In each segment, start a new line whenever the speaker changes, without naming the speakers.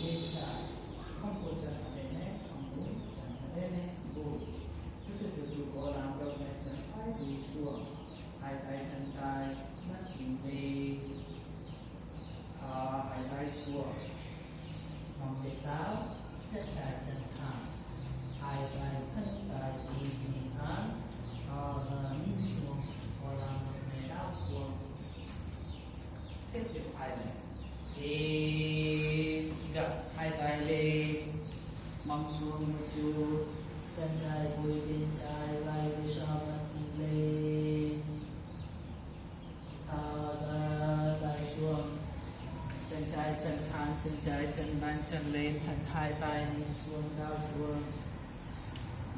bên trái, không có chân ở bên này, không mũi chân ở bên này, bùi. Tiếp tục cố làm đầu này chân phải đi xuống, hai tay thân tay mắt nhìn đi, hai tay xuống, vòng tay sáu, chân trái chân thẳng, hai tay thân tay đi nhìn án, giờ nhìn xuống, cố làm đầu này đảo xuống. Tiếp tục hai này, thì gập hai tay lên, mong xuống một chút, chân trái bùi bên trái, vai về sau mắt nhìn lên, thở ra tay xuống, chân trái chân thẳng, chân trái chân bàn chân lên, thân hai tay nhìn xuống đảo xuống.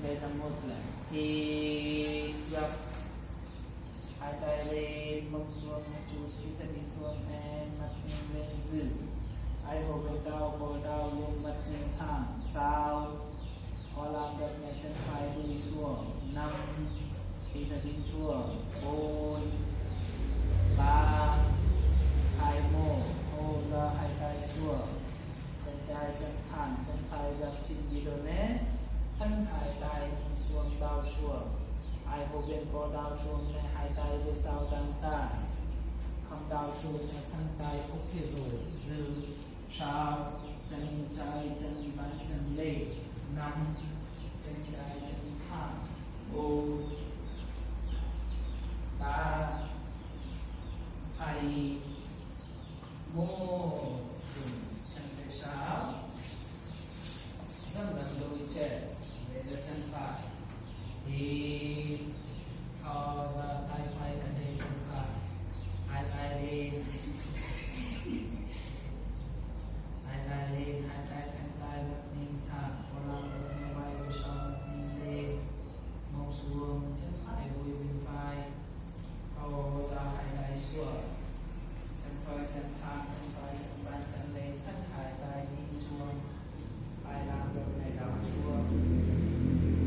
Bây giờ một lần, thì gập hai tay lên, mông xuống một chút, khi ta đi xuống and mắt nhìn lên giữ. Ai hồ về đau lên mắt nhìn thẳng, sao? Có làm được nhẹ chân phải đi xuống, 5, khi ta đi xuống, 4, 3, 2, 1, hô ra hai tay xuống. Chân trái chân thẳng, chân phải gập trên đi đôi nét, thân hai tay nhìn xuống đau xuống. Ai hồ bên có đau xuống này, hai tay về sau đăng tay, không đau xuống này, thân tay ok rồi, giữ sao, chân trái chân bàn chân lên, 5, chân trái chân thẳng, 4, 3, 2, 1, chân về sau, dần dần đôi chân, bây giờ chân phải, thì thò ra tay phải thân đây chân phải, hai tay lên, hai tay lên, hai tay thân tay mắt nhìn thẳng, có làm được như vai về sau mắt nhìn lên, mông xuống, chân phải gối bên phải, thò ra hai tay xuống, chân phải chân thẳng, chân phải chân bàn chân lên, thân hai tay nhìn xuống, ai làm được này đảo xuống.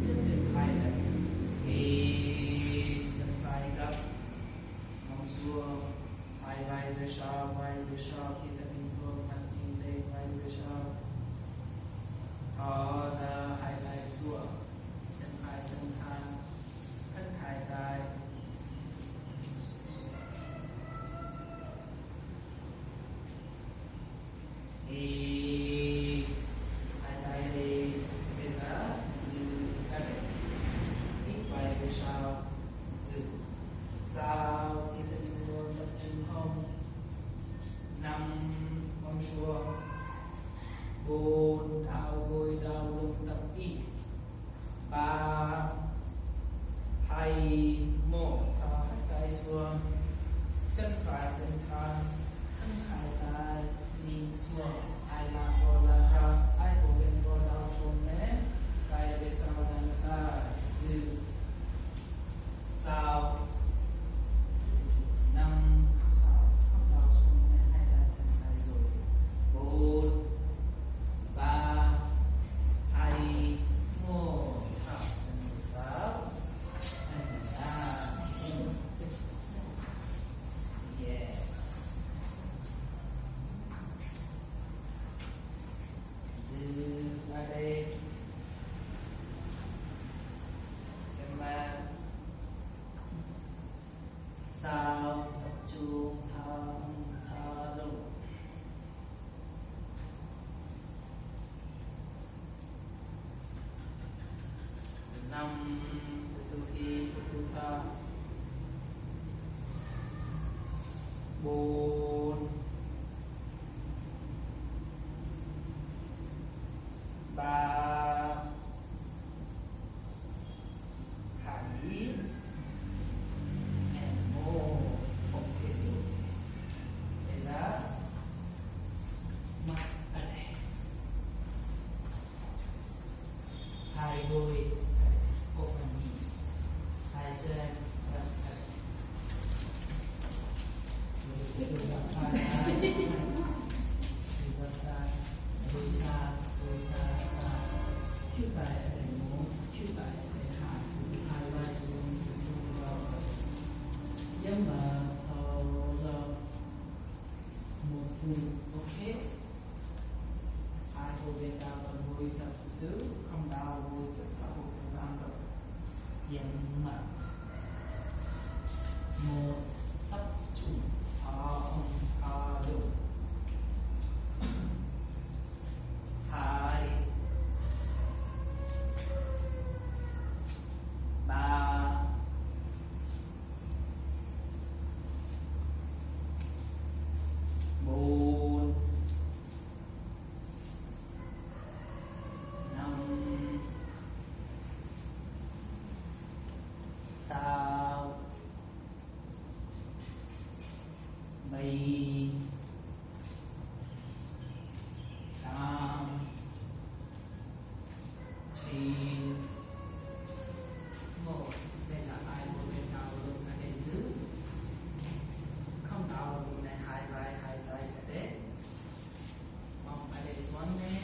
Tiếp tục hai lần, thì chân phải gấp, mông xuống, hai vai về sau, khi ta bình thường mắt nhìn lên, vai về sau, thò ra hai tay xuống, chân phải chân thẳng, thân hai tay, thì hai tay lên, bây giờ giữ cái này, hít vai về sau, giữ sao, khi ta bình thường tập trung không, 5, mông xuống, 4, đau gối đau lưng tập ít, 3, 2, 1, thở hai tay xuống, chân phải chân thẳng, thân hai tay nhìn xuống, ai làm có là ra, ai có bên có đau xuống nhé, tay về sau đằng tay, giữ sao, 5, không sao, không đau xuống nhé, hai tay thân tay rồi, 4, 3, 2, 1, thở chân về sau, yes, giữ ở đây, em mà sao tập trung thở đủ, 5, từ thở, 4, 3, 2, and 1, ok rồi. Bây giờ mắt ở đây, hai đôi open knees, hai chân đặt ở đây, tiếp tục đặt hai tay, đôi xa, chúc bài ở đây một, chúc bài ở đây hai vai xuống, nhưng mà thầu giờ 1 phút, ok. tứ không đau vui tất cả hộp bên tam được yên mặt một tập trung thong thả lục hai ba bốn năm sáu bảy tám chín một bây giờ ai một bên nào luôn ở đây giữ không đau luôn này hai tay ở đây mong ở đây xuống nè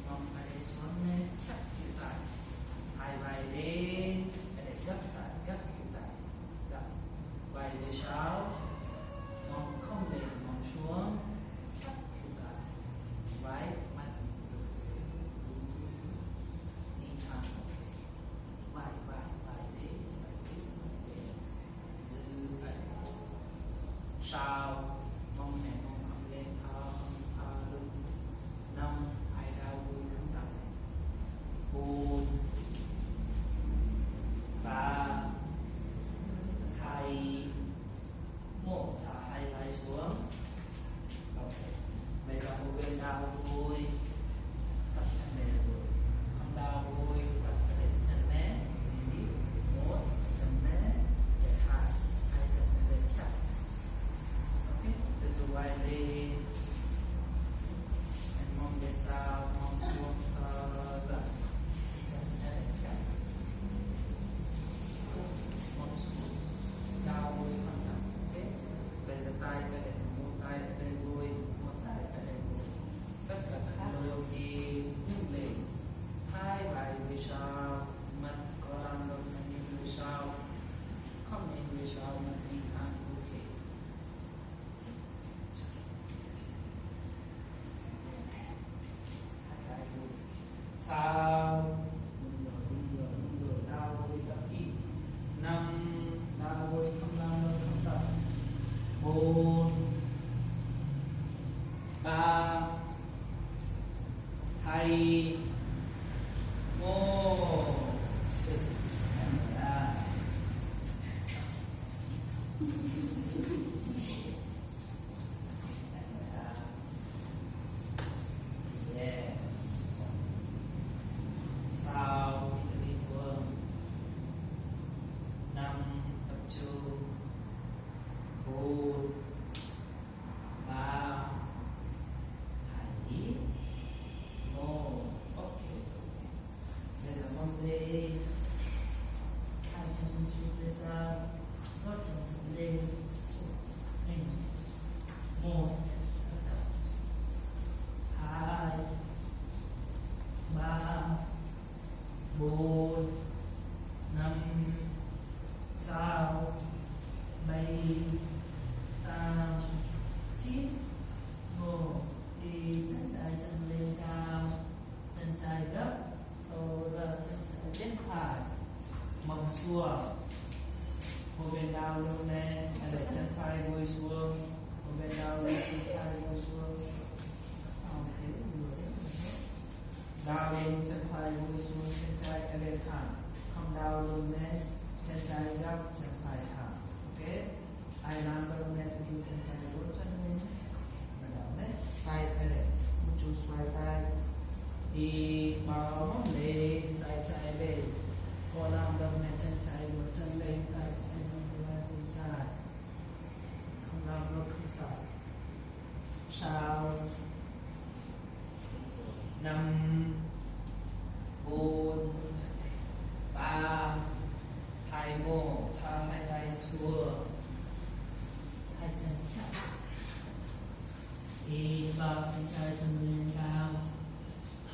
mong ở đây xuống nè chắc hiện tại hai vai lên ở đây gấp hiện tại gấp vai về sau mong không lên mong xuống chắc hiện tại vai mắt đi thẳng vai đến giữ tay sau mong này mong không lên thở lưng năm hai đau vui nắm tay bốn ba hai một thả hai vai xuống. Ok, bây giờ một bên đau vui tập thân này rồi không đau vui tập cái chân né một chân né để hai chân lên khác. Ok, từ từ vai lên em mong về sau mong xuống dần chân né khác mong xuống đau vui không đau. Ok, bây giờ tay cái này một tay ở đây vui một tay ở đây vui tất cả các điều gì nhưng lên hai vai về sau mắt có làm động là nhìn về sau không nhìn về sau mà nhìn thẳng. Ok, sao đúng rồi đau vui tập ít năm đau vui không làm đâu không tập bốn ba hai một yes sao đi vương năm tập trung bốn ba hai một. Ok, bây giờ mong lên hai chân chung về sau gót chân lên xuống lên một hai ba bốn năm sáu bảy tám chín một đi chân trái chân lên cao chân trái gấp tô ra chân trái bên phải mông xuống một bên đau luôn nè để chân phải vui xuống một bên đau lên chân phải vui xuống xong thế rồi đau lên chân phải vui xuống chân trái ở đây thẳng không đau luôn nè chân trái gấp chân phải thẳng. Ok, ai làm đâu nè thì chân trái bốn chân lên và đó đấy tay ở đây một chút xoay tay thì bảo móng lên tay trái lên có làm đâu nè chân trái một chân lên tay trái một chân trái không làm đâu không sao sao năm bốn ba hai một thả hai tay xuống hai chân khác đi vào chân trái chân lên cao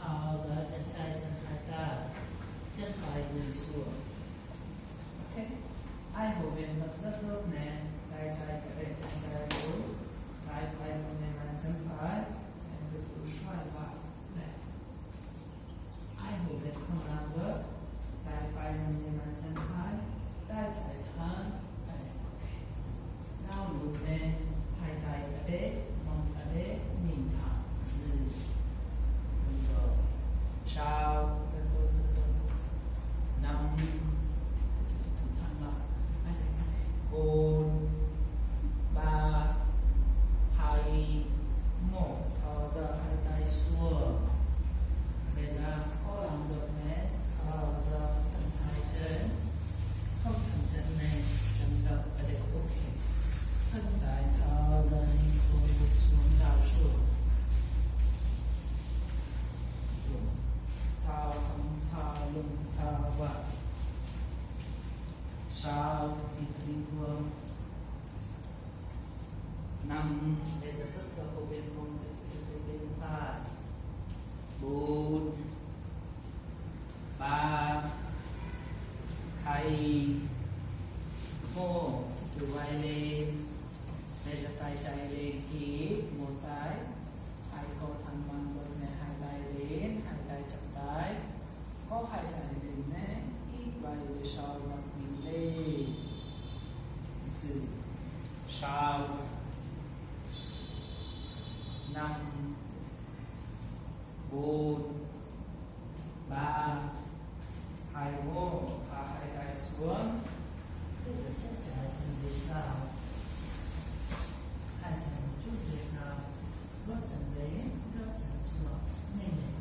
tháo ra chân trái chân hai tay chân phải gửi xuống. Ok, ai hồ bên tập rất tốt nè tay trái cái đây chân trái đúng tay phải một bên là chân phải em từ từ xoay vào này năm bây giờ tất cả hộp bên mông bên phải, 4 3 2 1 từ vai lên, bây giờ tay chạy lên hít một cái, hai co thẳng bằng bên này, hai tay lên, hai tay chậm tay, có hai tay lên nhé, hít vai về sau mặt mình lên, giữ sau 5 4 3 2 1 thả hai tay xuống, bây giờ chân trái chân về sau, hai chân chút về sau, gót chân lên, gót chân xuống, nhẹ nhẹ.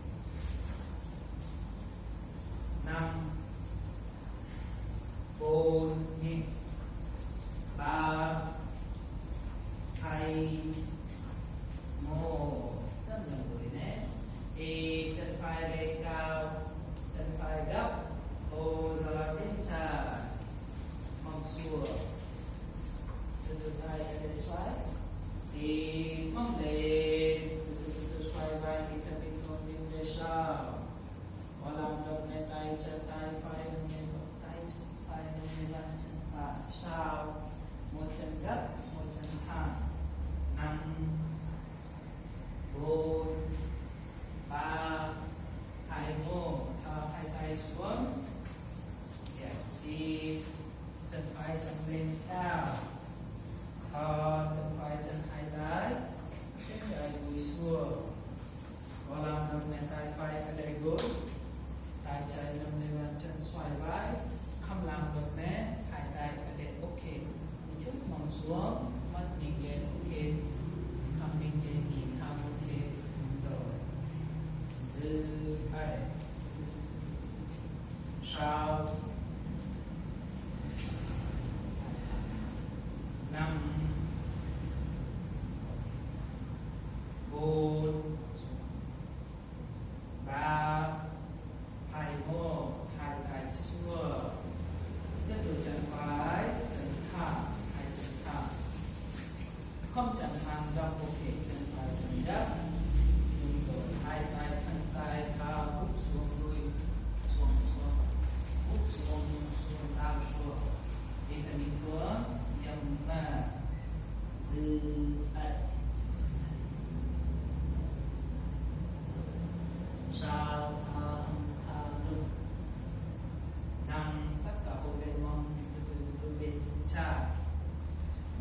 5 4 nhẹ, 3 2 1, rất là vui nhé. Thì chân phải lên cao, chân phải gấp, ô ra là bên trái, mông xuống, từ từ vai lên xoay, thì mông lên, từ xoay vai thì thân mình không đi về sau, và làm động này tay chân tay phải đồng nhiên tay chân phải đồng nhiên làm chân phải sau, một chân gấp, một chân thẳng, 5 4 3 2 1 thả hai tay xuống. Yes, đi chân phải chân lên cao, thả chân phải chân hai tay, chân trái cúi xuống, và làm động này tay phải ở đây gối, tay trái nằm lên bàn chân xoay vai, không làm được nhé, hai tay ở đây ok, một chút mong xuống, mắt nhìn lên ok, không nhìn lên nhìn thẳng ok, rồi giữ hai sau 5 4 3 2 1 hai tay xuống, tiếp tục chân phải chân thẳng, hai chân thẳng, không chân thẳng đâu ok, chân phải chân đất, đúng rồi, hai tay thân tay thả hút xuống đuôi, xuống xuống, hút xuống xuống đau xuống, đi theo mình hướng nhầm mà giữ lại, sau thả lưng, 5 tất cả hộp bên mông từ bên trái,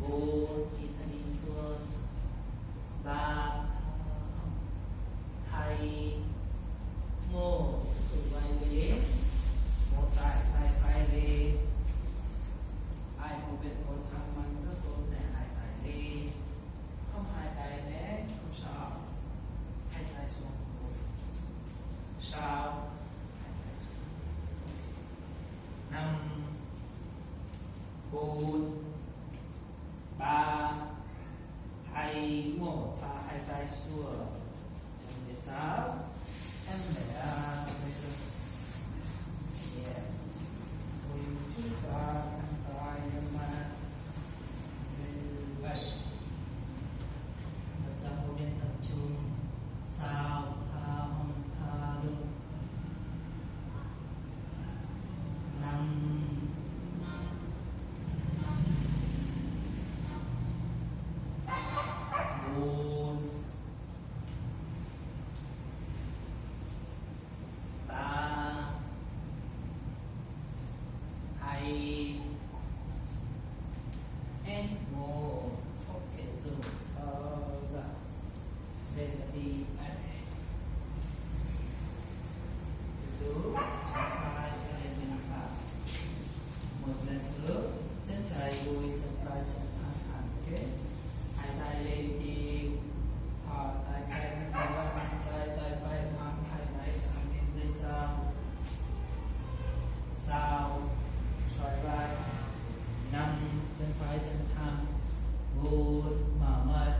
4 đi theo mình hướng, 3 2 1 từ vai lên, một tay tay phải lên, hai hộp bên hộp thẳng bằng rất tốt này, hai tay lên, không hai tay nhé, không sao, hai tay xuống, sau hai tay xuống, 5 4 3 2 1 thả hai tay xuống, chân về sau, em để bây giờ yes, ôi chút ra thẳng tay em mà giữ vậy, tất cả hộp bên tập trung, sau thả hông thả lưng, 5 4 3 2 and 1 ok, dừng dạ, bây giờ đi này, từ từ chân phải sẽ lên bên phải, một lần nữa chân trái đuôi, chân phải chân thẳng, ok, hai tay lên thì tay trái lên tay, chân trái tay phải thẳng, hai tay thẳng lên về sau, sau xoay vai, 5 chân phải chân thẳng, 4 mở mắt,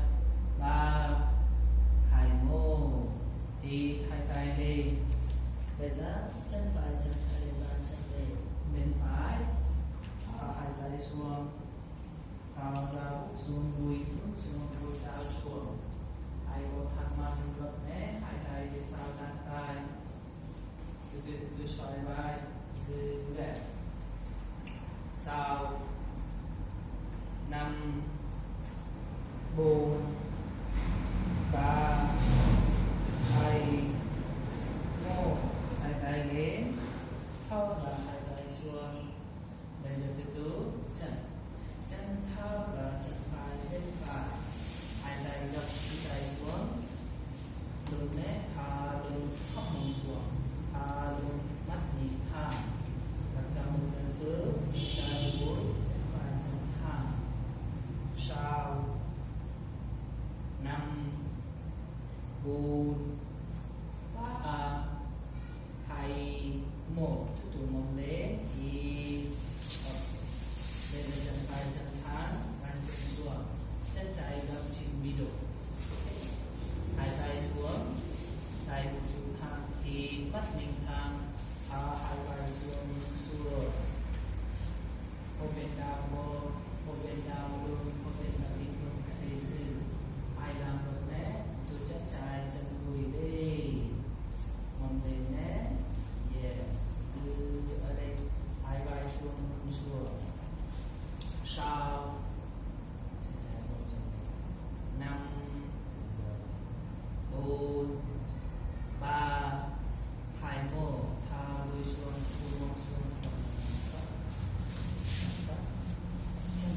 3 2 1 xoay vai dư vẻ sao 5 4 3 2 1 hai tay lên thao ra hai tay xuống bây giờ từ từ chân thao ra chân phải bên phải hai tay gập tay xuống lưng nét thả lưng thấp mình xuống thả lưng mắt nhìn thẳng đặt cả một lần nữa chân gối chân phải chân thẳng sau 5 4 3 2 1 tutup mồm lên thì đây là chân phải chân thẳng bàn chân xuống chân trái gập trên bi đục hai tay xuống tay của chúng ta thì mắt nhìn thẳng hai tay xuống open down luôn open là đi luôn cái đây dư ai làm được nhé tôi chân trái chân lùi đi mong lên nhé yes dư ở đây hai vai xuống sau chân trái một chân 5 4 3 2 1 thả đuôi xuống thu mông xuống chân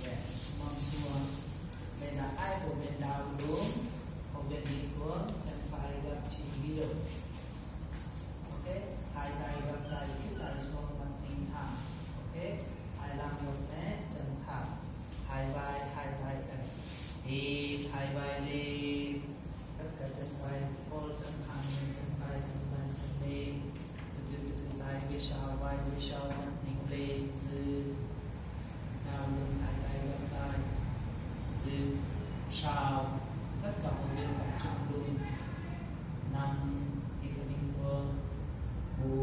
yes mông xuống bây giờ ai của bên đào đúng không bên đi xuống chân phải gập chỉ đi được ok hai tay gập tay ít tay xuống mặt tinh thẳng ok hai làm một nhé chân thẳng hai vai hai tay hít hai vai lên tất cả chân vai cô chân thẳng lên chân vai chân bàn chân lên từ tay về sau vai về sau mắt nhìn lên dư đào lưng hai tay gập tay dư sau tất cả một bên tập trung luôn 5 đi theo bình thường 4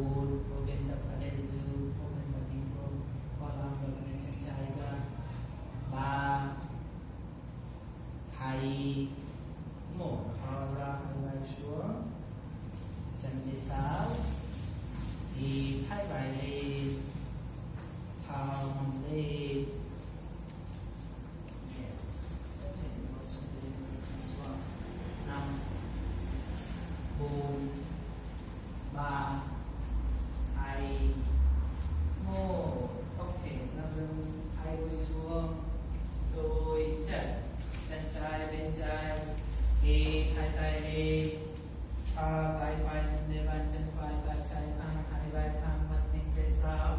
một bên tập ở đây dư một bên tập bình thường qua làm được nên chân trái ra 3 2 1 thở ra hai vai xuống chân đi sáu thì hai vai lên thở nằm lên yes sắp xếp một chân lên chân xuống 5 4 3 2 1 ok dâng hai đuôi xuống đôi chân trái bên trái hít hai tay lên thả tay phải lên bàn chân phải tay trái thẳng hai vai thẳng mặt mình về sau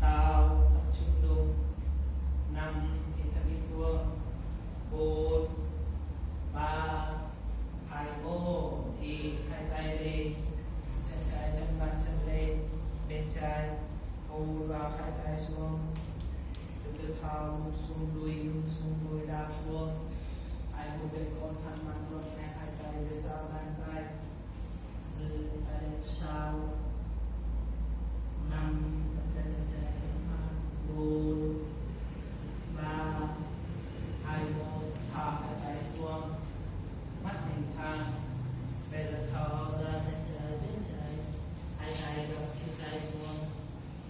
tập trung đúng 5 hít thở bình thường 4 3 2 1 hít hai tay lên chân trái chân bàn chân lên bên trái thu ra hai tay xuống từ thao lưng xuống đuôi đạp xuống ai một bên con thẳng mặt luôn này hai tay về sau bàn tay dư ở đây sau 5 tất cả chân trái chân thẳng 4 3 2 1 thả hai tay xuống mắt nhìn thẳng bây giờ thở ra chân trái bên trái hai tay gập chân tay xuống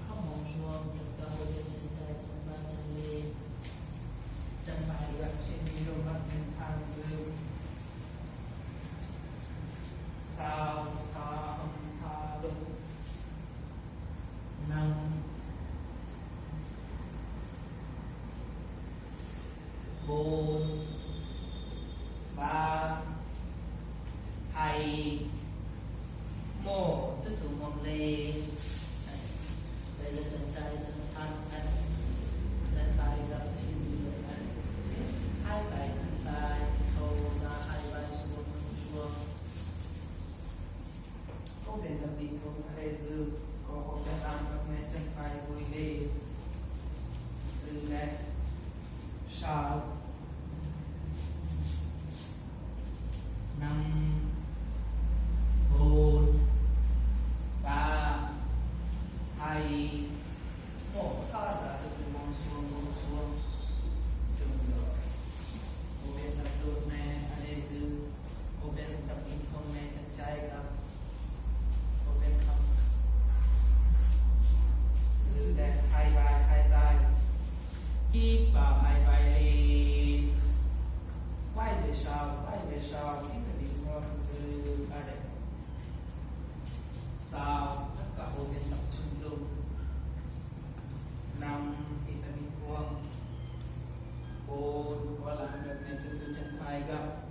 không mông xuống tất cả một bên chân trái chân bàn chân lên chân phải gập trên mi đôi mắt nhìn thẳng dư sau thả đúng 5 4 3 2 1 tiếp tục mông lên đây là chân trái chân thẳng chân phải gập trên mi đôi mắt hai tay thâu ra hai vai xuống về sau khi ta đi qua dư ba đẹp sao tất cả hồ viên tập trung luôn năm khi ta đi qua bốn có làm được nên từ chân phải gặp